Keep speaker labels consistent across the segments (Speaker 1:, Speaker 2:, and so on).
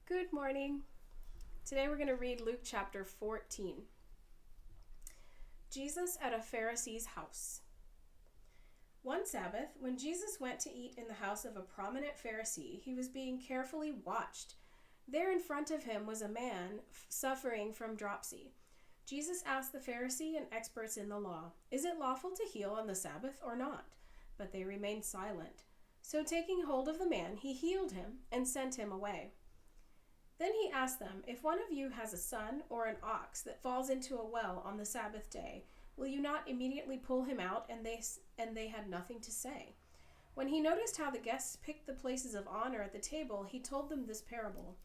Speaker 1: Good morning. Today we're going to read Luke chapter 14. Jesus at a Pharisee's house. One Sabbath, when Jesus went to eat in the house of a prominent Pharisee, he was being carefully watched. There in front of him was a man suffering from dropsy. Jesus asked the Pharisee and experts in the law, "Is it lawful to heal on the Sabbath or not?" But they remained silent. So taking hold of the man, he healed him and sent him away. Then he asked them, "If one of you has a son or an ox that falls into a well on the Sabbath day, will you not immediately pull him out?" And they had nothing to say. When he noticed how the guests picked the places of honor at the table, he told them this parable.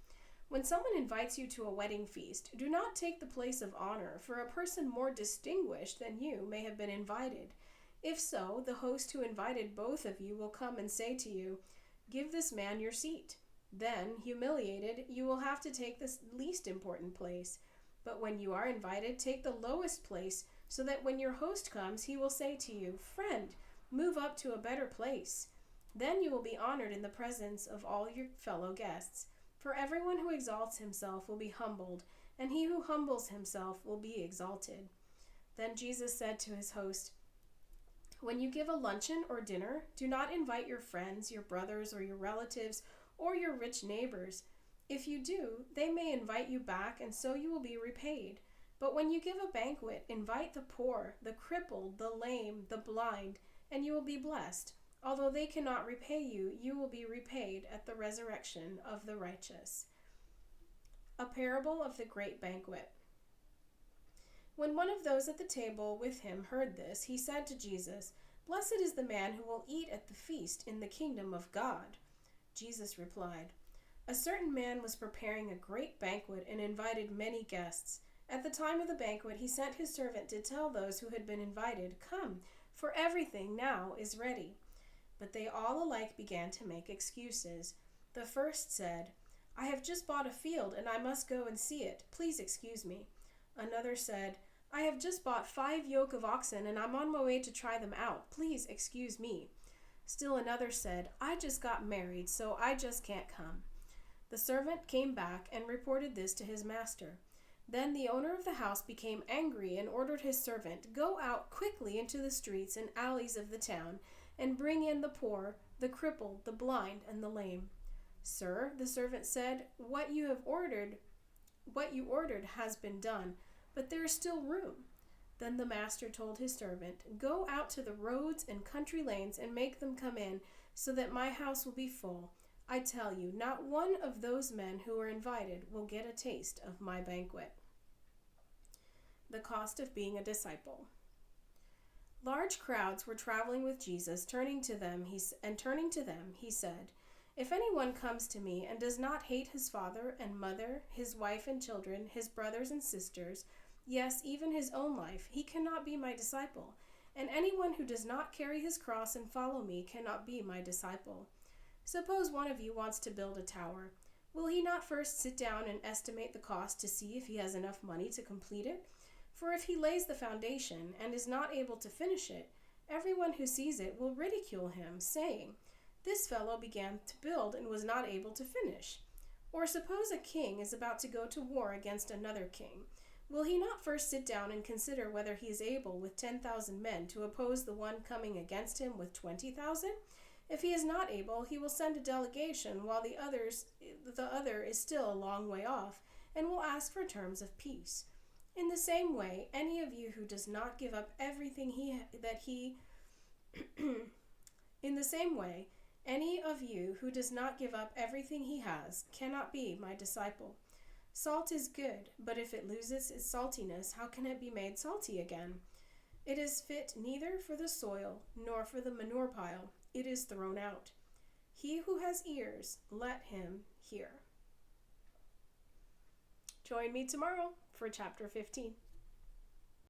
Speaker 1: "When someone invites you to a wedding feast, do not take the place of honor, for a person more distinguished than you may have been invited. If so, the host who invited both of you will come and say to you, 'Give this man your seat.' Then, humiliated, you will have to take the least important place. But when you are invited, take the lowest place, so that when your host comes, he will say to you, 'Friend, move up to a better place.' Then you will be honored in the presence of all your fellow guests. For everyone who exalts himself will be humbled, and he who humbles himself will be exalted." Then Jesus said to his host, "When you give a luncheon or dinner, do not invite your friends, your brothers, or your relatives, or your rich neighbors. If you do, they may invite you back, and so you will be repaid. But when you give a banquet, invite the poor, the crippled, the lame, the blind, and you will be blessed. Although they cannot repay you, you will be repaid at the resurrection of the righteous." A parable of the great banquet. When one of those at the table with him heard this, he said to Jesus, "Blessed is the man who will eat at the feast in the kingdom of God." Jesus replied, "A certain man was preparing a great banquet and invited many guests. At the time of the banquet, he sent his servant to tell those who had been invited, 'Come, for everything now is ready.' But they all alike began to make excuses. The first said, 'I have just bought a field and I must go and see it. Please excuse me.' Another said, 'I have just bought 5 yoke of oxen and I'm on my way to try them out. Please excuse me.' Still another said, 'I just got married, so I just can't come.' The servant came back and reported this to his master. Then the owner of the house became angry and ordered his servant, 'Go out quickly into the streets and alleys of the town and bring in the poor, the crippled, the blind, and the lame.' 'Sir,' the servant said, what you ordered has been done, but there is still room.' Then the master told his servant, 'Go out to the roads and country lanes and make them come in, so that my house will be full. I tell you, not one of those men who are invited will get a taste of my banquet." The cost of being a disciple. Large crowds were traveling with Jesus. Turning to them, he said, "If anyone comes to me and does not hate his father and mother, his wife and children, his brothers and sisters, yes, even his own life, he cannot be my disciple. And anyone who does not carry his cross and follow me cannot be my disciple. Suppose one of you wants to build a tower. Will he not first sit down and estimate the cost to see if he has enough money to complete it? For if he lays the foundation and is not able to finish it, everyone who sees it will ridicule him, saying, 'This fellow began to build and was not able to finish.' Or suppose a king is about to go to war against another king. Will he not first sit down and consider whether he is able with 10,000 men to oppose the one coming against him with 20,000? If he is not able, he will send a delegation while the other is still a long way off, and will ask for terms of peace. In the same way, any of you who does not give up everything he has cannot be my disciple. Salt is good, but if it loses its saltiness, how can it be made salty again? It is fit neither for the soil nor for the manure pile. It is thrown out. He who has ears, let him hear." Join me tomorrow for chapter 15.